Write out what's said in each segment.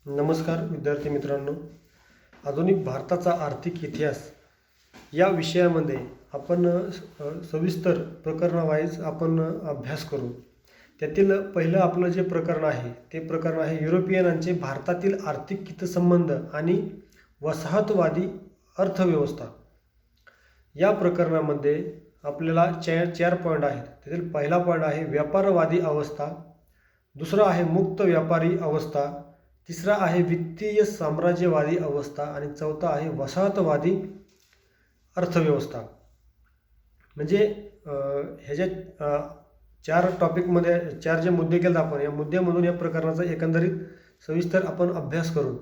नमस्कार विद्यार्थी मित्रांनो, आधुनिक भारताचा आर्थिक इतिहास या विषयामध्ये आपण सविस्तर प्रकरणावाईज आपण अभ्यास करू. त्यातील पहिलं आपलं जे प्रकरण आहे ते प्रकरण आहे युरोपियनांचे भारतातील आर्थिक हितसंबंध आणि वसाहतवादी अर्थव्यवस्था. या प्रकरणामध्ये आपल्याला चार पॉईंट आहेत. त्यातील पहिला पॉईंट आहे व्यापारवादी अवस्था, दुसरा आहे मुक्त व्यापारी अवस्था, तिसरा आहे वित्तीय साम्राज्यवादी अवस्था आणि चौथा आहे वसाहतवादी अर्थव्यवस्था. म्हणजे ह्याच्या चार टॉपिकमध्ये चार जे मुद्दे केले आपण, या मुद्द्यामधून या प्रकरणाचा एकंदरीत सविस्तर आपण अभ्यास करू.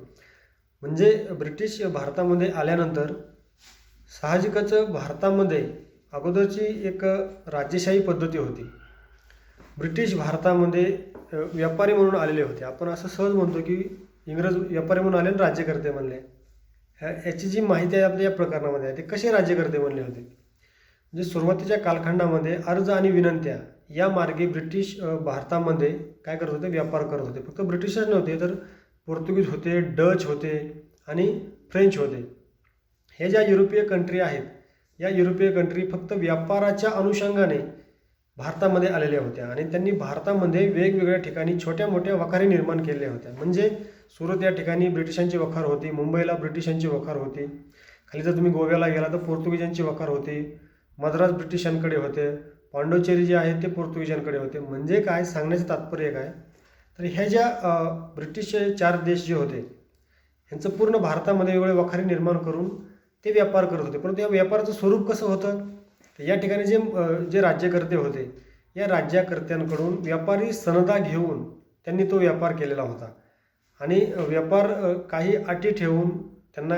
म्हणजे ब्रिटिश भारतामध्ये आल्यानंतर साहजिकच भारतामध्ये अगोदरची एक राजेशाही पद्धती होती. ब्रिटिश भारतामध्ये व्यापारी म्हणून आलेले होते. आपण असं सहज म्हणतो की इंग्रज व्यापारी म्हणून आले आणि राज्यकर्ते म्हणले. याची जी माहिती आहे आपल्या या प्रकरणामध्ये आहे, ते कसे राज्यकर्ते म्हणले होते. म्हणजे सुरुवातीच्या कालखंडामध्ये अर्ज आणि विनंत्या या मार्गे ब्रिटिश भारतामध्ये काय करत होते, व्यापार करत होते. फक्त ब्रिटिशच नव्हते तर पोर्तुगीज होते, डच होते आणि फ्रेंच होते. हे ज्या युरोपीय कंट्री आहेत, या युरोपीय कंट्री फक्त व्यापाराच्या अनुषंगाने भारतामध्ये आलेल्या होत्या आणि त्यांनी भारतामध्ये वेगवेगळ्या ठिकाणी छोट्या मोठ्या वखारी निर्माण केल्या होत्या. म्हणजे सुरत या ठिकाणी ब्रिटिशांची वखार होती, मुंबईला ब्रिटिशांची वखार होती, खाली जर तुम्ही गोव्याला गेला तर पोर्तुगीजांची वखार होती, मद्रास ब्रिटिशांकडे होते, पांडुचेरी जे आहे ते पोर्तुगीजांकडे होते. म्हणजे काय सांगण्याचं तात्पर्य काय, तर ह्या ज्या ब्रिटिश चार देश जे होते ह्यांचं पूर्ण भारतामध्ये वेगवेगळे वखारी निर्माण करून ते व्यापार करत होते. परंतु या व्यापाराचं स्वरूप कसं होतं, तर या ठिकाणी जे राज्यकर्ते होते, या राज्यकर्त्यांकडून व्यापारी सनदा घेऊन त्यांनी तो व्यापार केलेला होता आणि व्यापार काही अटी ठेवून त्यांना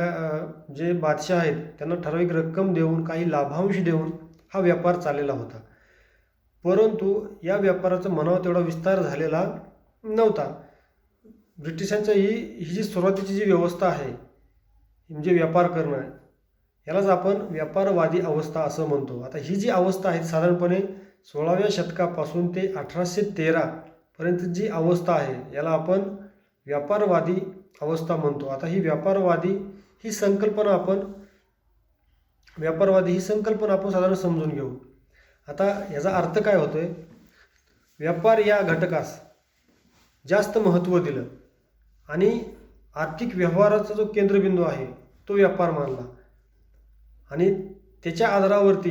जे बादशाह आहेत त्यांना ठराविक रक्कम देऊन काही लाभांश देऊन हा व्यापार चाललेला होता. परंतु या व्यापाराचा म्हणावा तेवढा विस्तार झालेला नव्हता. ब्रिटिशांचं ही जी सुरुवातीची जी व्यवस्था आहे म्हणजे व्यापार करणं, यालाच आपण व्यापारवादी अवस्था असं म्हणतो. आता ही जी अवस्था आहे साधारणपणे 16व्या शतकापासून ते 1813 पर्यंत जी अवस्था आहे याला आपण व्यापारवादी अवस्था म्हणतो. आता ही व्यापारवादी ही संकल्पना आपण साधारण समजून घेऊ. आता याचा अर्थ काय होतोय, व्यापार या घटकास जास्त महत्त्व दिलं आणि आर्थिक व्यवहाराचा जो केंद्रबिंदू आहे तो व्यापार मानला आणि त्याच्या आधारावरती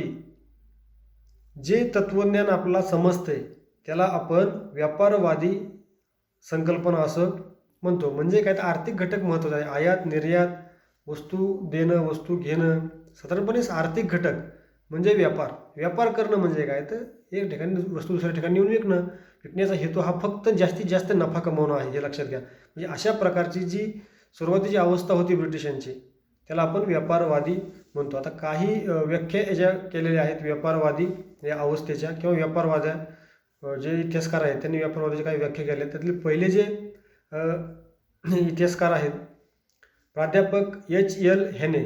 जे तत्त्वज्ञान आपल्याला समजते त्याला आपण व्यापारवादी संकल्पना असं म्हणतो. म्हणजे काय, तर आर्थिक घटक महत्त्वाचा आहे. आयात निर्यात, वस्तू देणं, वस्तू घेणं, साधारणपणे आर्थिक घटक म्हणजे व्यापार करणं म्हणजे काय, तर एक ठिकाणी वस्तू दुसऱ्या ठिकाणी येऊन विकण्याचा हेतू हा फक्त जास्तीत जास्त नफा कमवणं आहे, हे लक्षात घ्या. म्हणजे अशा प्रकारची जी सुरुवातीची अवस्था होती ब्रिटिशांची त्याला आपण व्यापारवादी म्हणतो. आता काही व्याख्या ज्या केलेल्या आहेत व्यापारवादी या अवस्थेच्या किंवा व्यापारवाद्या जे इतिहासकार आहेत त्यांनी व्यापारवादाच्या काही व्याख्या केल्या. त्यातले पहिले जे इतिहासकार आहेत प्राध्यापक H.L. हेने,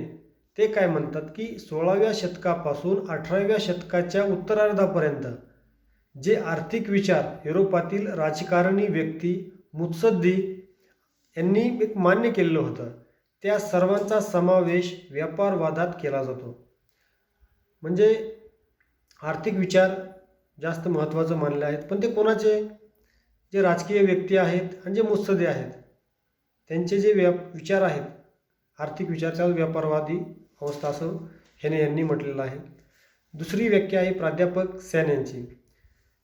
ते काय म्हणतात की 16व्या शतकापासून 18व्या शतकाच्या उत्तरार्धापर्यंत जे आर्थिक विचार युरोपातील राजकारणी व्यक्ती, मुत्सद्दी यांनी एक मान्य केलेलं होतं, त्या सर्वांचा समावेश व्यापारवादात केला जातो. म्हणजे आर्थिक विचार जास्त महत्त्वाचं मानले आहेत, पण ते कोणाचे, जे राजकीय व्यक्ती आहेत आणि जे मुत्सद्दी आहेत त्यांचे जे विचार आहेत आर्थिक विचार, त्याला व्यापारवादी अवस्था असं हेने यांनी म्हटलेलं आहे. दुसरी व्याख्या आहे प्राध्यापक सेन यांची.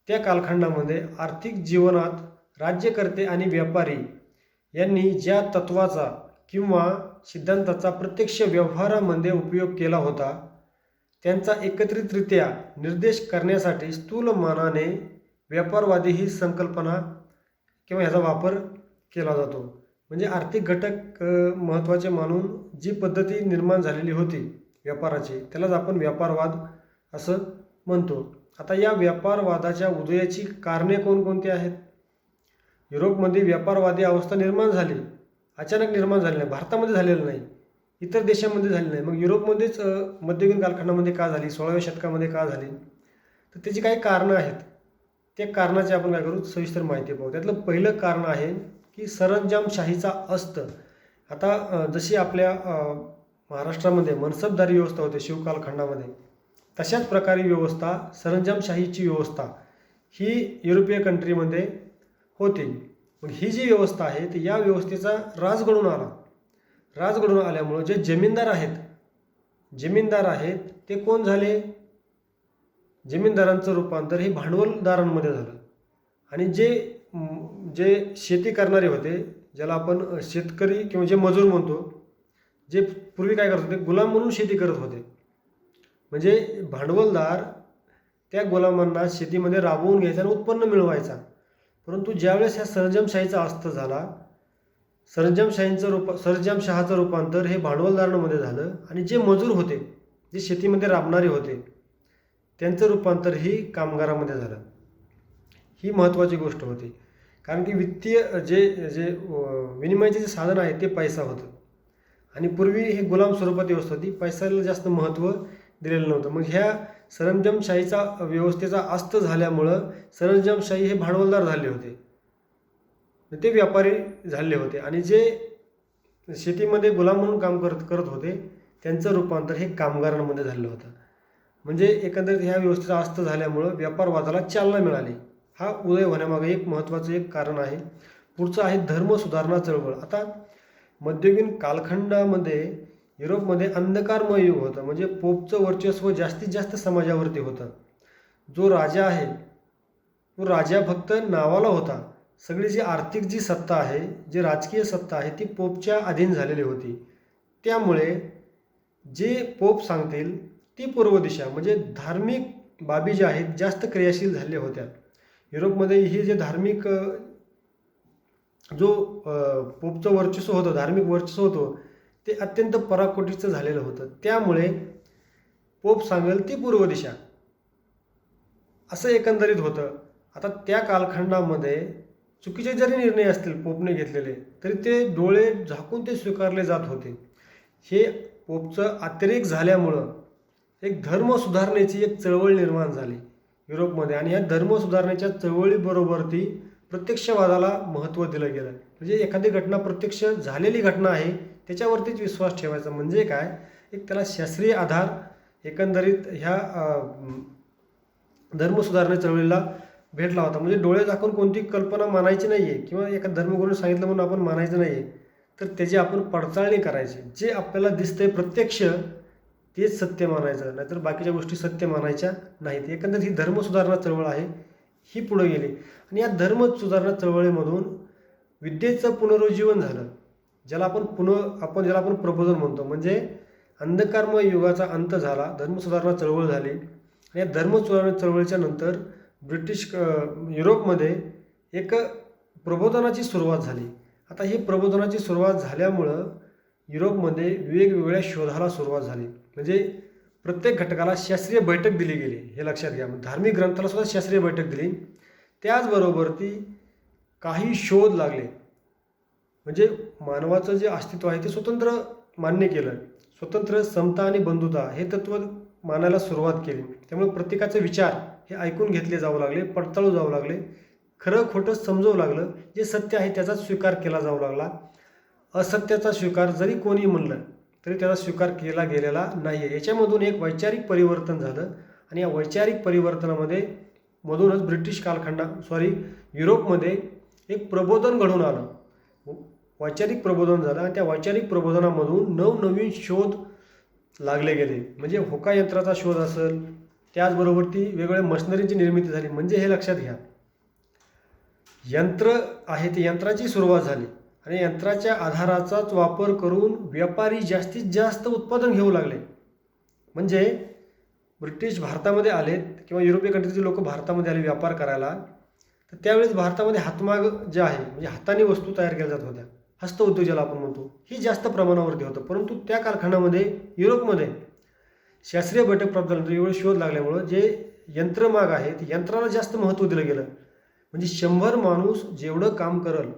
त्या कालखंडामध्ये आर्थिक जीवनात राज्यकर्ते आणि व्यापारी यांनी ज्या तत्वाचा किंवा सिद्धांताचा प्रत्यक्ष व्यवहारामध्ये उपयोग केला होता त्यांचा एकत्रितरित्या निर्देश करण्यासाठी स्थूल मानाने व्यापारवादी ही संकल्पना किंवा ह्याचा वापर केला जातो. म्हणजे आर्थिक घटक महत्त्वाचे मानून जी पद्धती निर्माण झालेली होती व्यापाराची त्यालाच आपण व्यापारवाद असं म्हणतो. आता या व्यापारवादाच्या उदयाची कारणे कोणकोणती आहेत. युरोपमध्ये व्यापारवादी अवस्था निर्माण झाली, अचानक निर्माण झाली नाही, भारतामध्ये झालेलं नाही, इतर देशांमध्ये झाली नाही. मग युरोपमध्येच मध्ययुगीन कालखंडामध्ये का झाली, 16व्या शतकामध्ये का झाली, तर त्याची काही कारणं आहेत. त्या कारणाची आपण काय करू, सविस्तर माहिती पाहू. त्यातलं पहिलं कारण आहे की सरंजामशाहीचा अस्त. आता जशी आपल्या महाराष्ट्रामध्ये मनसबदारी व्यवस्था होते शिवकालखंडामध्ये, तशाच प्रकारे व्यवस्था सरंजामशाहीची व्यवस्था ही युरोपीय कंट्रीमध्ये होती. मग ही जी व्यवस्था आहे ती या व्यवस्थेचा राज घडून आला. राज घडून आल्यामुळं जे जमीनदार आहेत ते कोण झाले? जमीनदारांचं रूपांतर हे भांडवलदारांमध्ये झालं. आणि जे शेती करणारे होते, ज्याला आपण शेतकरी किंवा जे मजूर म्हणतो, जे पूर्वी काय करत होते, गुलाम म्हणून शेती करत होते. म्हणजे भांडवलदार त्या गुलामांना शेतीमध्ये राबवून घ्यायचा आणि उत्पन्न मिळवायचा. परंतु ज्यावेळेस ह्या सरंजामशाहीचा अस्त झाला, सरंजामशहाचं रूपांतर हे भांडवलदारांमध्ये झालं आणि जे मजूर होते, जे शेतीमध्ये राबणारे होते, त्यांचं रूपांतर ही कामगारामध्ये झालं. ही महत्त्वाची गोष्ट होती. कारण की वित्तीय जे विनिमयाचे जे साधन आहे ते पैसा होतं आणि पूर्वी हे गुलाम स्वरूपात व्यवस्था होती, पैशाला जास्त महत्त्व दिलेलं नव्हतं. मग ह्या सरंजामशाहीचा व्यवस्थेचा अस्त झाल्यामुळं सरंजामशाही हे भांडवलदार झाले होते, ते व्यापारी झाले होते आणि जे शेतीमध्ये गुलाम म्हणून काम करत होते त्यांचं रूपांतर हे कामगारांमध्ये झालं होतं. म्हणजे एकंदरीत ह्या व्यवस्थेचा अस्त झाल्यामुळं व्यापारवादाला चालना मिळाली. हा उदय होण्यामागे एक महत्त्वाचं एक कारण आहे. पुढचं आहे धर्मसुधारणा चळवळ. आता मध्ययुगीन कालखंडामध्ये युरोपमध्ये अंधकारमय युग होतं. म्हणजे पोपचं वर्चस्व जास्तीत जास्त समाजावरती होतं. जो राजा आहे तो राजा फक्त नावाला होता. सगळी जी आर्थिक जी सत्ता आहे, जी राजकीय सत्ता आहे ती पोपच्या अधीन झालेली होती. त्यामुळे जे पोप सांगतील ती पूर्व दिशा, म्हणजे धार्मिक बाबी ज्या आहेत जास्त क्रियाशील झाल्या होत्या. युरोपमध्ये ही जे धार्मिक जो पोपचं वर्चस्व होतं, धार्मिक वर्चस्व होतं, ते अत्यंत पराकोटीचं झालेलं होतं. त्यामुळे पोप सांगेल ती पूर्व दिशा असं एकंदरीत होतं. आता त्या कालखंडामध्ये चुकीचे जरी निर्णय असतील पोपने घेतलेले, तरी ते डोळे झाकून ते स्वीकारले जात होते. हे पोपचं अतिरेक झाल्यामुळं एक धर्म सुधारणेची एक चळवळ निर्माण झाली युरोपमध्ये आणि या धर्म सुधारणेच्या चळवळीबरोबर ती प्रत्यक्षवादाला महत्त्व दिलं गेलं. म्हणजे एखादी घटना प्रत्यक्ष झालेली घटना आहे त्याच्यावरतीच विश्वास ठेवायचा. म्हणजे काय, एक त्याला शास्त्रीय आधार एकंदरीत ह्या धर्मसुधारणा चळवळीला भेटला होता. म्हणजे डोळे झाकून कोणती कल्पना मानायची नाही आहे किंवा एका धर्मगुरूने सांगितलं म्हणून आपण मानायचं नाही आहे, तर त्याची आपण पडताळणी करायची. जे आपल्याला दिसतंय प्रत्यक्ष तेच सत्य मानायचं, नाहीतर बाकीच्या गोष्टी सत्य मानायच्या नाहीत. एकंदरीत ही धर्मसुधारणा चळवळ आहे ही पुढे गेली आणि या धर्मसुधारणा चळवळीमधून विद्येचं पुनरुज्जीवन झालं, ज्याला आपण प्रबोधन म्हणतो. म्हणजे अंधकारमय युगाचा अंत झाला, धर्मसुधारणा चळवळ झाली आणि या धर्मसुधारणा चळवळीच्या नंतर युरोपमध्ये एक प्रबोधनाची सुरुवात झाली. आता ही प्रबोधनाची सुरुवात झाल्यामुळं युरोपमध्ये वेगवेगळ्या शोधाला सुरुवात झाली. म्हणजे प्रत्येक घटकाला शास्त्रीय बैठक दिली गेली, हे लक्षात घ्या. धार्मिक ग्रंथाला सुद्धा शास्त्रीय बैठक दिली. त्याचबरोबर ती काही शोध लागले. म्हणजे मानवाचं जे अस्तित्व आहे ते स्वतंत्र मान्य केलं. स्वतंत्र, समता आणि बंधुता हे तत्त्व मानायला सुरुवात केली. त्यामुळे प्रत्येकाचे विचार हे ऐकून घेतले जाऊ लागले, पडताळू जाऊ लागले, खरं खोटं समजावं लागलं. जे सत्य आहे त्याचाच स्वीकार केला जाऊ लागला. असत्याचा स्वीकार जरी कोणी म्हणलं तरी त्याचा स्वीकार केला गेलेला नाही आहे. याच्यामधून एक वैचारिक परिवर्तन झालं आणि या वैचारिक परिवर्तनामधूनच युरोपमध्ये एक प्रबोधन घडून आलं. वैचारिक प्रबोधन झालं आणि त्या वैचारिक प्रबोधनामधून नवनवीन शोध लागले गेले. म्हणजे होका यंत्राचा शोध असेल, त्याचबरोबर ती वेगवेगळ्या मशिनरीची निर्मिती झाली. म्हणजे हे लक्षात घ्या, यंत्र आहे ते यंत्राची सुरुवात झाली आणि यंत्राच्या आधाराचाच वापर करून व्यापारी जास्तीत जास्त उत्पादन घेऊ लागले. म्हणजे ब्रिटिश भारतामध्ये आलेत किंवा युरोपीय कंट्रीचे लोक भारतामध्ये आले व्यापार करायला, तर त्यावेळेस भारतामध्ये हातमाग जे आहे म्हणजे हाताने वस्तू तयार केल्या जात होत्या, हस्तउद्योग ज्याला आपण म्हणतो, ही जास्त प्रमाणावरती होतं. परंतु त्या कालखंडामध्ये युरोपमध्ये शास्त्रीय बैठक प्राप्त झाल्यानंतर एवढे शोध लागल्यामुळं जे यंत्रमाग आहे ते यंत्राला जास्त महत्त्व दिलं गेलं. म्हणजे 100 माणूस जेवढं काम करल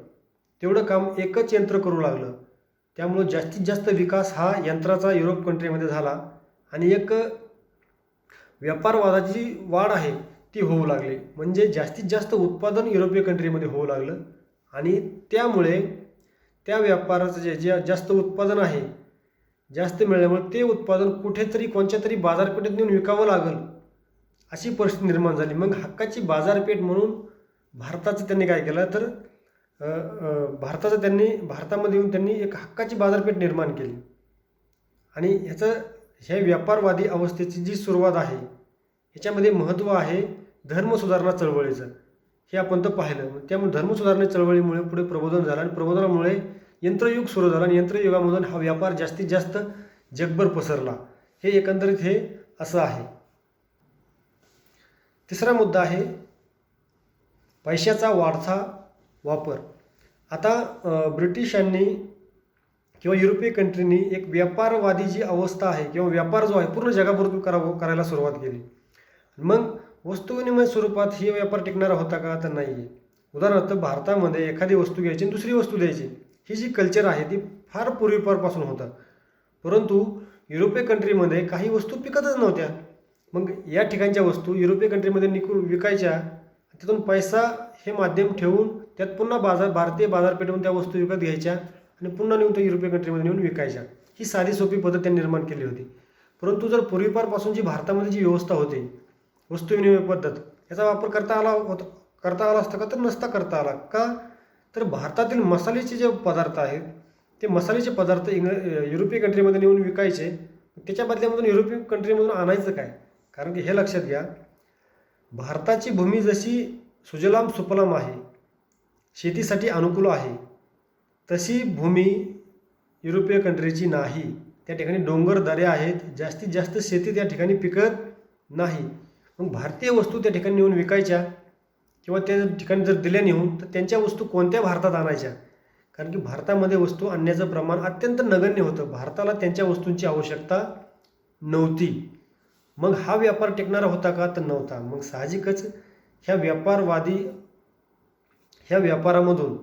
तेवढं काम एकच यंत्र करू लागलं. त्यामुळं जास्तीत जास्त विकास हा यंत्राचा युरोप कंट्रीमध्ये झाला आणि एक व्यापारवादाची वाढ आहे ती होऊ लागली. म्हणजे जास्तीत जास्त उत्पादन युरोपीय कंट्रीमध्ये होऊ लागलं आणि त्यामुळे त्या व्यापाराचं जे जास्त उत्पादन आहे, जास्त मिळाल्यामुळे ते उत्पादन कुठेतरी कोणत्या तरी बाजारपेठेत नेऊन विकावं लागेल अशी परिस्थिती निर्माण झाली. मग हक्काची बाजारपेठ म्हणून भारताचं त्यांनी काय केलं तर भारतामध्ये येऊन त्यांनी एक हक्काची बाजारपेठ निर्माण केली. आणि ह्या व्यापारवादी अवस्थेची जी सुरुवात आहे ह्याच्यामध्ये महत्त्व आहे धर्मसुधारणा चळवळीचं. हे आपण तर पाहिलं. त्यामुळे धर्मसुधारणा चळवळीमुळे पुढे प्रबोधन झालं आणि प्रबोधनामुळे यंत्रयुग सुरू झालं आणि यंत्रयुगामधून हा व्यापार जास्तीत जास्त जगभर पसरला. हे एकंदरीत हे असं आहे. तिसरा मुद्दा आहे पैशाचा वाढता वापर. आता ब्रिटिशांनी किंवा युरोपियन कंट्रीनी एक व्यापारवादी जी अवस्था आहे किंवा व्यापार जो आहे पूर्ण जगापुरती करायला सुरुवात केली. मग वस्तू विनिमय स्वरूपात ही व्यापार टिकणारा होता का तर नाही आहे. उदाहरणार्थ भारतामध्ये एखादी वस्तू घ्यायची आणि दुसरी वस्तू द्यायची ही जी कल्चर आहे ती फार पूर्वीपारपासून होतं. परंतु युरोपियन कंट्रीमध्ये काही वस्तू पिकतच नव्हत्या. मग या ठिकाणच्या वस्तू युरोपियन कंट्रीमध्ये विकायच्या. तिथून पैसा हे माध्यम ठेवून त्यात पुन्हा भारतीय बाजारपेठेतून त्या वस्तू विकत घ्यायच्या आणि पुन्हा नेऊन त्या युरोपियन कंट्रीमध्ये नेऊन विकायच्या. ही साधी सोपी पद्धत त्यांनी निर्माण केली होती. परंतु जर पूर्वीपारपासून जी भारतामध्ये जी व्यवस्था होती वस्तू विनिमय पद्धत याचा वापर करता आला असता का तर नसता करता आला. का तर भारतातील मसाल्याचे जे पदार्थ आहेत ते मसाल्याचे पदार्थ युरोपियन कंट्रीमध्ये नेऊन विकायचे. त्याच्या बदल्यामधून युरोपियन कंट्रीमधून आणायचं काय. कारण की हे लक्षात घ्या भारताची भूमी जशी सुजलाम सुफलाम आहे शेतीसाठी अनुकूल आहे तशी भूमी युरोपियन कंट्रीची नाही. त्या ठिकाणी डोंगर दऱ्या आहेत, जास्तीत जास्त शेती त्या ठिकाणी पिकत नाही. मग भारतीय वस्तू त्या ठिकाणी नेऊन विकायच्या किंवा त्या ठिकाणी जर दिल्या नेऊन तर त्यांच्या वस्तू कोणत्या भारतात आणायच्या. कारण की भारतामध्ये वस्तू आणण्याचं प्रमाण अत्यंत नगण्य होतं. भारताला त्यांच्या वस्तूंची आवश्यकता नव्हती. मग हा व्यापार टिकणारा होता का तर नव्हता. मग साहजिकच ह्या व्यापारामधून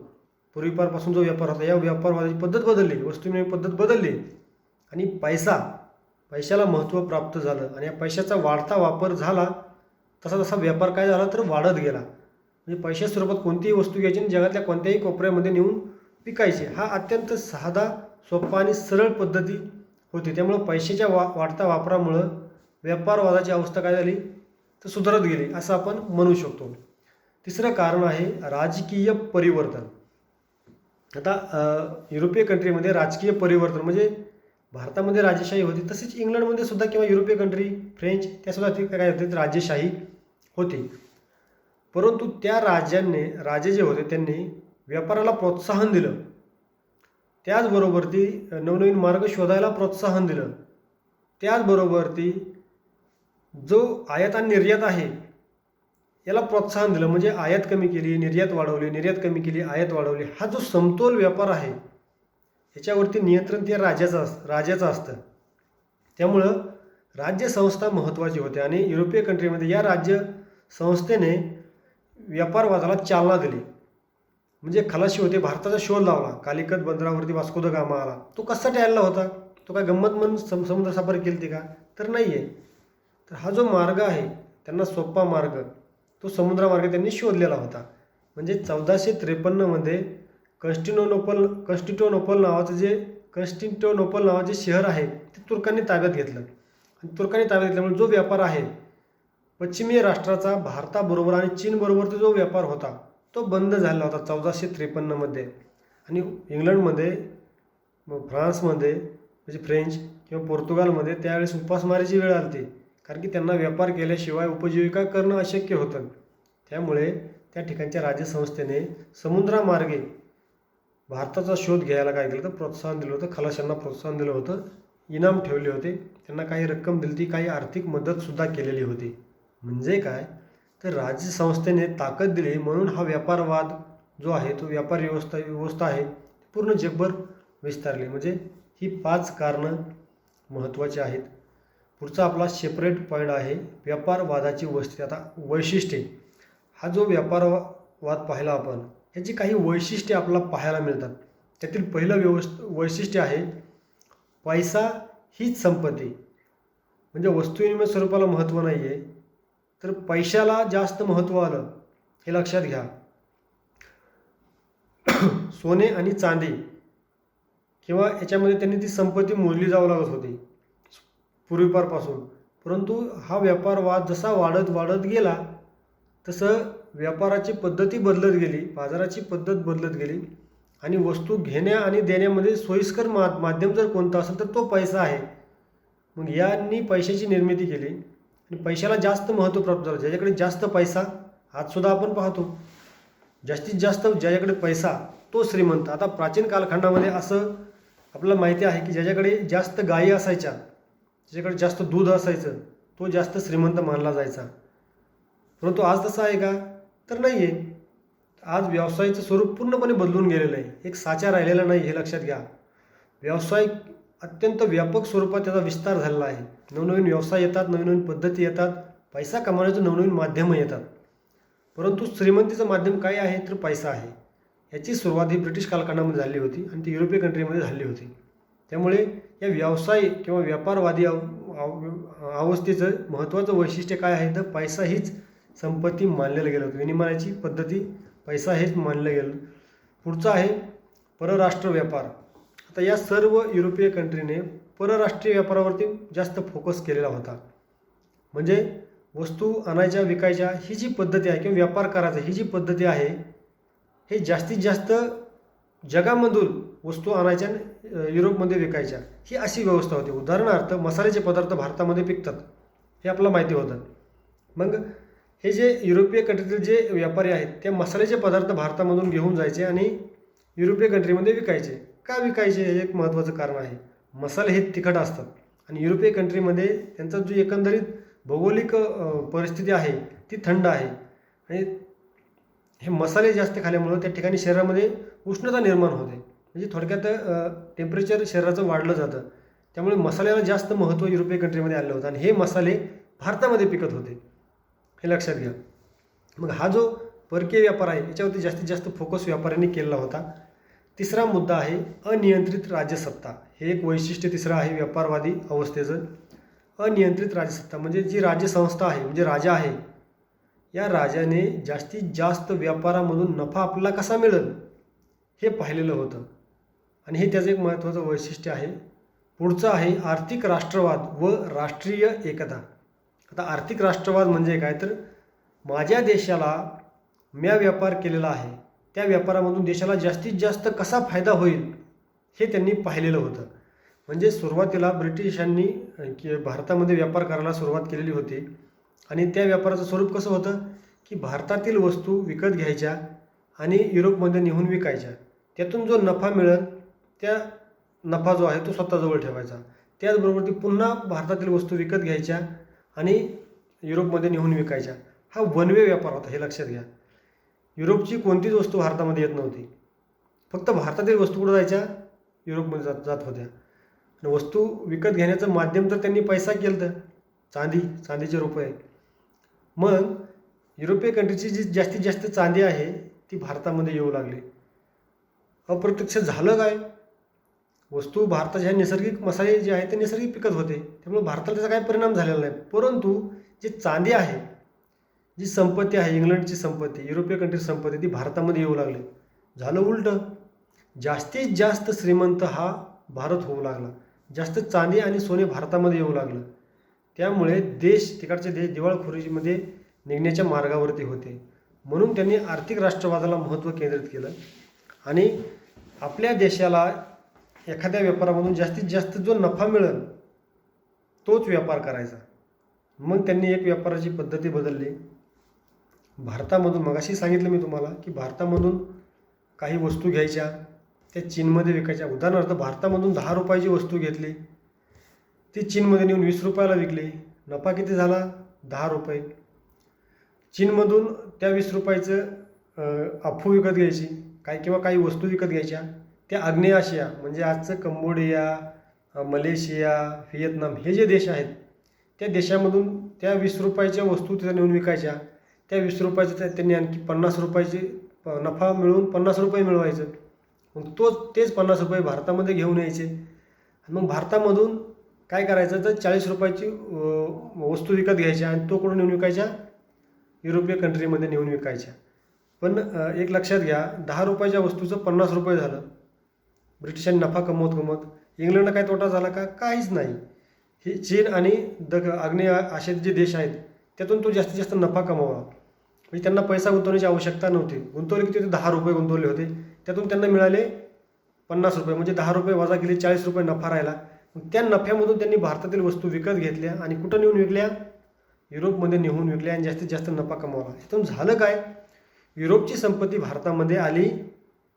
पूर्वीपारपासून जो व्यापार होता या व्यापारवादाची पद्धत बदलली, वस्तू विनिमय पद्धत बदलली आणि पैशाला महत्त्व प्राप्त झालं आणि या पैशाचा वाढता वापर झाला. तसा तसा व्यापार काय झाला तर वाढत गेला. म्हणजे पैशा स्वरूपात कोणतीही वस्तू घ्यायची आणि जगातल्या कोणत्याही कोपऱ्यामध्ये नेऊन विकायची. हा अत्यंत साधा सोपा आणि सरळ पद्धती होती. त्यामुळं पैशाच्या वाढत्या वापरामुळं व्यापारवादाची अवस्था काय झाली तर सुधारत गेली असं आपण म्हणू शकतो. तिसरं कारण आहे राजकीय परिवर्तन. आता युरोपियन कंट्रीमध्ये राजकीय परिवर्तन म्हणजे भारतामध्ये राजेशाही होती तसेच इंग्लंडमध्ये सुद्धा किंवा युरोपियन कंट्री फ्रेंच त्यासुद्धा काय होते राजेशाही होती. परंतु त्या राजे जे होते त्यांनी व्यापाराला प्रोत्साहन दिलं. त्याचबरोबर ती नवनवीन मार्ग शोधायला प्रोत्साहन दिलं. त्याचबरोबर ती जो आयात आणि निर्यात आहे याला प्रोत्साहन दिलं. म्हणजे आयात कमी केली, निर्यात वाढवली, निर्यात कमी केली, आयात वाढवली. हा जो समतोल व्यापार आहे ह्याच्यावरती नियंत्रण त्या राजाचं असतं. त्यामुळं राज्यसंस्था महत्त्वाची होते आणि युरोपियन कंट्रीमध्ये या राज्य संस्थेने व्यापारवादाला चालना दिली. म्हणजे खलाशी होते, भारताचा शोध लावला. कालिकत बंदरावरती वास्को द गामा आला. तो कशासाठी आलेला होता? तो काय गंमत म्हणून समुद्र सफर केली का तर नाही आहे. तर हा जो मार्ग आहे त्यांना सोपा मार्ग तो समुद्रमार्ग त्यांनी शोधलेला होता. म्हणजे 1453मध्ये कॉन्स्टँटिनोपल नावाचे शहर आहे ते तुर्कांनी ताब्यात घेतलं. आणि तुर्कांनी ताब्यात घेतल्यामुळे जो व्यापार आहे पश्चिमी राष्ट्राचा भारताबरोबर आणि चीनबरोबरचा जो व्यापार होता तो बंद झाला होता 1453मध्ये. आणि इंग्लंडमध्ये फ्रान्समध्ये म्हणजे फ्रेंच किंवा पोर्तुगालमध्ये त्यावेळेस उपासमारीची वेळ आली. कारण की त्यांना व्यापार केल्याशिवाय उपजीविका करणं अशक्य होतं. त्यामुळे त्या ठिकाणच्या राज्यसंस्थेने समुद्रामार्गे भारताचा शोध घ्यायला काय केलं तर प्रोत्साहन दिलं होतं. खलाशांना प्रोत्साहन दिलं होतं, इनाम ठेवले होते, त्यांना काही रक्कम दिली होती, काही आर्थिक मदतसुद्धा केलेली होती. म्हणजे काय तर राज्यसंस्थेने ताकद दिली म्हणून हा व्यापारवाद जो आहे तो व्यापार व्यवस्था आहे पूर्ण जगभर विस्तारली. म्हणजे ही 5 कारणं महत्त्वाची आहेत. पुढचा आपला सेपरेट पॉईंट आहे व्यापारवादाची वैशिष्ट्ये. हा जो व्यापारवाद पाहिला आपण ह्याची काही वैशिष्ट्ये आपल्याला पाहायला मिळतात. त्यातील पहिलं वैशिष्ट्य आहे पैसा हीच संपत्ती. म्हणजे वस्तू विनिमय स्वरूपाला महत्त्व नाही आहे तर पैशाला जास्त महत्त्व आलं हे लक्षात घ्या. सोने आणि चांदी किंवा याच्यामध्ये त्यांनी ती संपत्ती मोजली जाऊ लागत होती पूर्वीपारपासून. परंतु हा व्यापार वाद जसा वाढत वाढत गेला तसं व्यापाराची पद्धती बदलत गेली, बाजाराची पद्धत बदलत गेली आणि वस्तू घेण्या आणि देण्यामध्ये सोयीस्कर माध्यम जर कोणता असेल तर तो पैसा आहे. मग यांनी पैशाची निर्मिती केली आणि पैशाला जास्त महत्त्व प्राप्त झालं. ज्याच्याकडे जास्त पैसा, आजसुद्धा आपण पाहतो जास्तीत जास्त ज्याच्याकडे पैसा तो श्रीमंत. आता प्राचीन कालखंडामध्ये असं आपल्याला माहिती आहे की ज्याच्याकडे जास्त गायी असायच्या, ज्याच्याकडे जास्त दूध असायचं तो जास्त श्रीमंत मानला जायचा. परंतु आज तसं आहे का? तर नाही आहे. आज व्यवसायाचं स्वरूप पूर्णपणे बदलून गेलेलं आहे. एक साचा राहिलेला नाही, हे लक्षात घ्या. व्यवसाय अत्यंत व्यापक स्वरूपात त्याचा विस्तार झालेला आहे. नवनवीन व्यवसाय येतात, नवनवीन पद्धती येतात, पैसा कमावण्याचं नवनवीन माध्यमं येतात. परंतु श्रीमंतीचं माध्यम काय आहे? तर पैसा आहे. याची सुरुवात ही ब्रिटिश कालखंडामध्ये झाली होती आणि ती युरोपियन कंट्रीमध्ये झाली होती. त्यामुळे या व्यवसाय किंवा व्यापारवादी अवस्थेचं महत्त्वाचं वैशिष्ट्य काय आहे? तर पैसा हीच संपत्ती मानलेलं गेलं होतं. विनिमयाची पद्धती पैसा हेच मानलं गेलं. पुढचं आहे परराष्ट्र व्यापार. आता या सर्व युरोपीय कंट्रीने परराष्ट्रीय व्यापारावरती जास्त फोकस केलेला होता. म्हणजे वस्तू आणायच्या विकायच्या ही जी पद्धती आहे किंवा व्यापार करायचा ही जी पद्धती आहे हे जास्तीत जास्त जगामधून वस्तू आणायच्या युरोपमध्ये विकायच्या ही अशी व्यवस्था होती. उदाहरणार्थ मसाल्याचे पदार्थ भारतामध्ये पिकतात हे आपल्याला माहिती होतं. मग हे जे युरोपीय कंट्रीतील जे व्यापारी आहेत ते मसाल्याचे पदार्थ भारतामधून घेऊन जायचे आणि युरोपीय कंट्रीमध्ये विकायचे. का विकायचे? हे एक महत्त्वाचं कारण आहे. मसाले हे तिखट असतात आणि युरोपीय कंट्रीमध्ये त्यांचा जो एकंदरीत भौगोलिक परिस्थिती आहे ती थंड आहे आणि हे मसाले जास्त खाल्यामुळं त्या ठिकाणी शरीरामध्ये उष्णता निर्माण होते. म्हणजे थोडक्यात टेम्परेचर शरीराचं वाढलं जातं. त्यामुळे मसाल्याला जास्त महत्त्व युरोपीय कंट्रीमध्ये आलं होतं आणि हे मसाले भारतामध्ये पिकत होते, हे लक्षात घ्या. मग हा जो परकीय व्यापार आहे याच्यावरती जास्तीत जास्त फोकस व्यापाऱ्यांनी केलेला होता. तिसरा मुद्दा आहे अनियंत्रित राज्यसत्ता. हे एक वैशिष्ट्य तिसरं आहे व्यापारवादी अवस्थेचं. अनियंत्रित राज्यसत्ता म्हणजे जी राज्यसंस्था आहे म्हणजे राजा आहे, या राजाने जास्तीत जास्त व्यापारामधून नफा आपल्याला कसा मिळेल हे पाहिलेलं होतं आणि हे त्याचं एक महत्त्वाचं वैशिष्ट्य आहे. पुढचं आहे आर्थिक राष्ट्रवाद व राष्ट्रीय एकता. आता आर्थिक राष्ट्रवाद म्हणजे काय? तर माझ्या देशाला म्या व्यापार केलेला आहे, त्या व्यापारामधून देशाला जास्तीत जास्त कसा फायदा होईल हे त्यांनी पाहिलेलं होतं. म्हणजे सुरुवातीला ब्रिटिशांनी भारतामध्ये व्यापार करायला सुरुवात केलेली होती आणि त्या व्यापाराचं स्वरूप कसं होतं की भारतातील वस्तू विकत घ्यायच्या आणि युरोपमध्ये नेऊन विकायच्या. त्यातून जो नफा मिळेल त्या नफा जो आहे तो स्वतःजवळ ठेवायचा. त्याचबरोबर ती पुन्हा भारतातील वस्तू विकत घ्यायच्या आणि युरोपमध्ये नेऊन विकायच्या. हा वन वे व्यापार होता, हे लक्षात घ्या. युरोपची कोणतीच वस्तू भारतामध्ये येत नव्हती. फक्त भारतातील वस्तू कुठं जायच्या? युरोपमध्ये जात होत्या. आणि वस्तू विकत घेण्याचं माध्यम तर त्यांनी पैसा केलं तर चांदीचे रुपये. मग युरोपीय कंट्रीची जी जास्तीत जास्त चांदी आहे ती भारतामध्ये येऊ लागली. अप्रत्यक्ष झालं काय? वस्तू भारताच्या नैसर्गिक मसाले जे आहेत ते नैसर्गिक पिकत होते, त्यामुळे भारताला त्याचा काही परिणाम झालेला नाही. परंतु जी चांदी आहे, जी संपत्ती आहे, इंग्लंडची संपत्ती, युरोपीय कंट्रीची संपत्ती ती भारतामध्ये येऊ लागली. झालं उलटं. जास्तीत जास्त श्रीमंत हा भारत होऊ लागला. जास्त चांदी आणि सोने भारतामध्ये येऊ लागलं. त्यामुळे तिकडचे देश दिवाळखोरीमध्ये निघण्याच्या मार्गावरती होते. म्हणून त्यांनी आर्थिक राष्ट्रवादाला महत्त्व केंद्रित केलं आणि आपल्या देशाला एखाद्या व्यापारामधून जास्तीत जास्त जो नफा मिळेल तोच व्यापार करायचा. मग त्यांनी एक व्यापाराची पद्धती बदलली. भारतामधून मगाशी सांगितलं मी तुम्हाला की भारतामधून काही वस्तू घ्यायच्या त्या चीनमध्ये विकायच्या. उदाहरणार्थ भारतामधून 10 रुपयाची वस्तू घेतली, ती चीनमध्ये नेऊन 20 रुपयाला विकली. नफा किती झाला? 10 रुपये. चीनमधून त्या 20 रुपयाचं अफू विकत घ्यायची किंवा काही वस्तू विकत घ्यायच्या. त्या आग्नेय आशिया म्हणजे आजचं कंबोडिया, मलेशिया, व्हिएतनाम हे जे देश आहेत त्या देशामधून त्या 20 रुपयाच्या वस्तू तिथं नेऊन विकायच्या. त्या 20 रुपयाचं त्यांनी आणखी 50 रुपयाची नफा मिळवून 50 रुपये मिळवायचं. मग तेच 50 रुपये भारतामध्ये घेऊन यायचे आणि मग भारतामधून काय करायचं तर 40 रुपयाची वस्तू विकत घ्यायच्या आणि तो कुठून नेऊन विकायच्या? युरोपीय कंट्रीमध्ये नेऊन विकायच्या. पण एक लक्षात घ्या, 10 रुपयाच्या वस्तूचं 50 रुपये झालं. ब्रिटिशांनी नफा कमवत इंग्लंडला काय तोटा झाला का? काहीच नाही. हे चीन आणि आग्नेय आशियाचे जे देश आहेत त्यातून तो जास्तीत जास्त नफा कमवला. म्हणजे त्यांना पैसा गुंतवण्याची आवश्यकता नव्हती. गुंतवले किती होते? 10 रुपये गुंतवले होते, त्यातून त्यांना मिळाले 50 रुपये. म्हणजे 10 रुपये वजा केले, 40 रुपये नफा राहिला. त्या नफ्यामधून त्यांनी भारतातील वस्तू विकत घेतल्या आणि कुठं नेऊन विकल्या? युरोपमध्ये नेऊन विकल्या आणि जास्तीत जास्त नफा कमवला. त्यातून झालं काय? युरोपची संपत्ती भारतामध्ये आली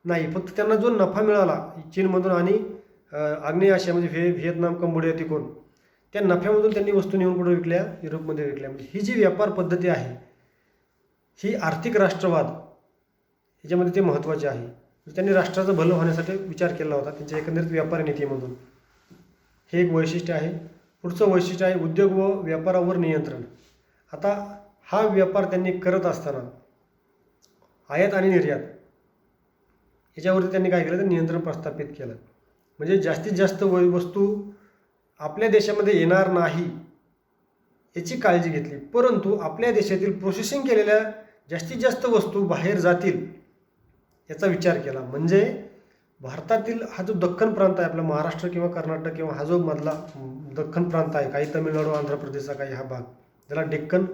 नाही. फक्त त्यांना जो नफा मिळाला चीनमधून आणि आग्नेय आशियामध्ये व्हिएतनाम, कंबोडिया तिकडून, त्या नफ्यामधून त्यांनी वस्तू नेऊन कुठं विकल्या? युरोपमध्ये विकल्या. म्हणजे ही जी व्यापार पद्धती आहे ही आर्थिक राष्ट्रवाद ह्याच्यामध्ये ते महत्त्वाचे आहे. त्यांनी राष्ट्राचं भलं होण्यासाठी विचार केला होता त्यांच्या एकंदरीत व्यापार नीतीमधून. हे एक वैशिष्ट्य आहे. पुढचं वैशिष्ट्य आहे उद्योग व व्यापारावर नियंत्रण. आता हा व्यापार त्यांनी करत असताना आयात आणि निर्यात याच्यावरती त्यांनी काय केलं? तर नियंत्रण प्रस्थापित केलं. म्हणजे जास्तीत जास्त वस्तू आपल्या देशामध्ये येणार नाही याची काळजी घेतली, परंतु आपल्या देशातील प्रोसेसिंग केलेल्या जास्तीत जास्त वस्तू बाहेर जातील याचा विचार केला. म्हणजे भारतातील हा जो दख्खन प्रांत आहे, आपला महाराष्ट्र किंवा कर्नाटक किंवा हा जो मधला दख्खन प्रांत आहे, काही तमिळनाडू, आंध्र प्रदेशचा काही हा भाग, ज्याला डेक्कन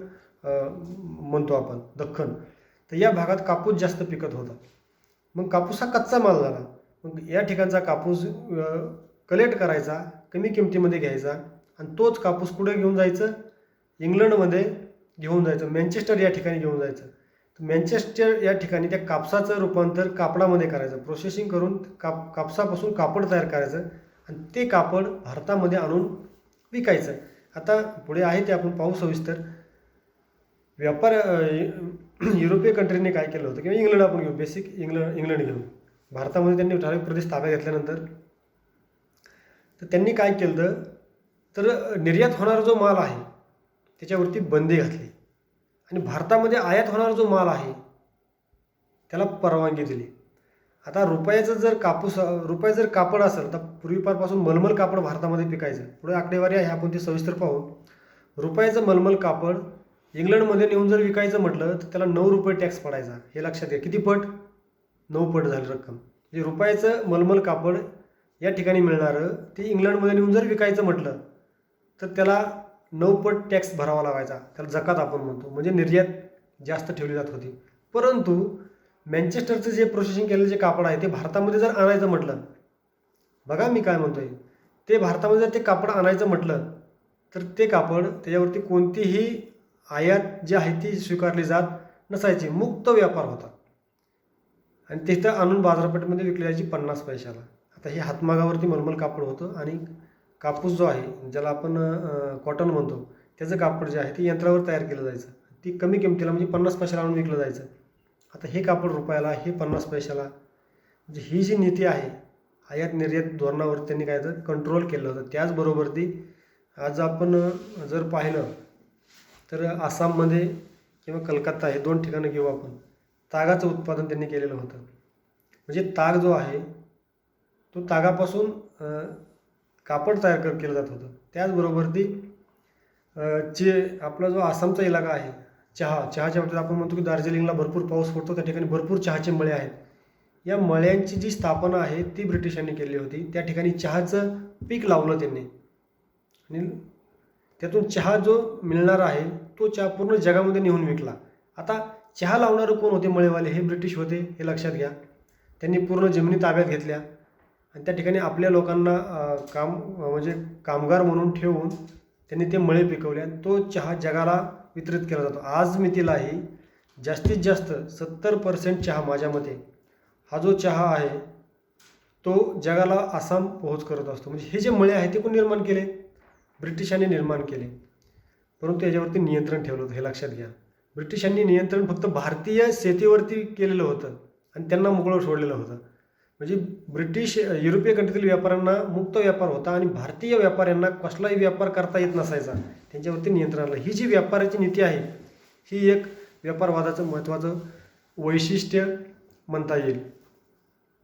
म्हणतो आपण, दख्खन, तर या भागात कापूस जास्त पिकत होता. मग कापूस हा कच्चा माल झाला. मग या ठिकाणचा कापूस कलेक्ट करायचा, कमी किमतीमध्ये घ्यायचा आणि तोच कापूस कुठे घेऊन जायचं? इंग्लंडमध्ये घेऊन जायचं, मँचेस्टर या ठिकाणी घेऊन जायचं. मँचेस्टर या ठिकाणी त्या कापसाचं रूपांतर कापडामध्ये करायचं, प्रोसेसिंग करून कापसापासून कापड तयार करायचं आणि ते कापड भारतामध्ये आणून विकायचं. आता पुढे आहे ते आपण पाहू सविस्तर. व्यापार युरोपीय कंट्रीने काय केलं होतं, किंवा इंग्लंड आपण घेऊ, बेसिक इंग्लंड घेऊ. भारतामध्ये त्यांनी ठराविक प्रदेश ताब्यात घेतल्यानंतर तर त्यांनी काय केलं, तर निर्यात होणारा जो माल आहे त्याच्यावरती बंदी घातली आणि भारतामध्ये आयात होणारा जो माल आहे त्याला परवानगी दिली. आता रुपयाचं जर कापड असेल तर पूर्वीपासून मलमल कापड भारतामध्ये पिकायचं. पुढे आकडेवारी आहे, आपण ते सविस्तर पाहू. रुपयाचं मलमल कापड इंग्लंडमध्ये नेऊन जर विकायचं म्हटलं तर त्याला 9 रुपये टॅक्स पडायचा. हे लक्षात घ्या. किती पट? 9 पट झाली रक्कम. म्हणजे रुपयाचं मलमल कापड या ठिकाणी मिळणारं ते इंग्लंडमध्ये नेऊन जर विकायचं म्हटलं तर त्याला 9 पट टॅक्स भरावा लागायचा. त्याला जकात आपण म्हणतो. म्हणजे निर्यात जास्त ठेवली जात होती. परंतु मँचेस्टरचं जे प्रोसेसिंग केलेलं जे कापड आहे ते भारतामध्ये जर आणायचं म्हटलं, बघा मी काय म्हणतोय, ते भारतामध्ये जर ते कापड आणायचं म्हटलं तर ते कापड त्याच्यावरती कोणतीही आयात जी आहे ती स्वीकारली जात नसायची. मुक्त व्यापार होता आणि तिथं आणून बाजारपेठेमध्ये विकली जायची 50 पैशाला. आता हे हातमागावरती मलमल कापड होतं आणि कापूस जो आहे ज्याला आपण कॉटन म्हणतो त्याचं कापड जे आहे ते यंत्रावर तयार केलं जायचं. ती कमी किमतीला म्हणजे 50 पैशाला आणून विकलं जायचं. आता हे कापड रुपयाला, हे 50 पैशाला. म्हणजे ही जी नीती आहे आयात निर्यात धोरणावर त्यांनी काय तर कंट्रोल केलं होतं. त्याचबरोबर ती आज आपण जर पाहिलं तर आसाममध्ये किंवा कलकत्ता हे 2 ठिकाणं घेऊ आपण, तागाचं उत्पादन त्यांनी केलेलं होतं. म्हणजे ताग जो आहे तो तागापासून कापड तयार केलं जात होतं. त्याचबरोबर ती आपला जो आसामचा इलाका आहे, चहाच्या बाबतीत आपण म्हणतो की दार्जिलिंगला भरपूर पाऊस पडतो, त्या ठिकाणी भरपूर चहाचे मळे आहेत. या मळ्यांची जी स्थापना आहे ती ब्रिटिशांनी केली होती. त्या ठिकाणी चहाचं पीक लावलं त्यांनी आणि त्यातून चहा जो मिळणार आहे तो चहा पूर्ण जगामध्ये नेऊन विकला. आता चहा लावणारे कोण होते? मळेवाले. हे ब्रिटिश होते, हे लक्षात घ्या. त्यांनी पूर्ण जमिनी ताब्यात घेतल्या आणि त्या ठिकाणी आपल्या लोकांना म्हणजे कामगार म्हणून ठेवून त्यांनी ते मळे पिकवले आणि तो चहा जगाला वितरित केला जातो. आज मितीलाही जास्तीत जास्त 70% चहा माझ्या मते हा जो चहा आहे तो जगाला आसाम पोहोच करत असतो. म्हणजे हे जे मळे आहेत ते कोण निर्माण केले? ब्रिटिशांनी निर्माण केले. परंतु याच्यावरती नियंत्रण ठेवलं होतं, हे लक्षात घ्या. ब्रिटिशांनी नियंत्रण फक्त भारतीय शेतीवरती केलेलं होतं आणि त्यांना मोकळं सोडलेलं होतं. म्हणजे युरोपीय कंट्रीतील व्यापाऱ्यांना मुक्त व्यापार होता आणि भारतीय व्यापाऱ्यांना कसलाही व्यापार करता येत नसायचा. त्यांच्यावरती नियंत्रण आलं. ही जी व्यापाराची नीती आहे ही एक व्यापारवादाचं महत्त्वाचं वैशिष्ट्य म्हणता येईल.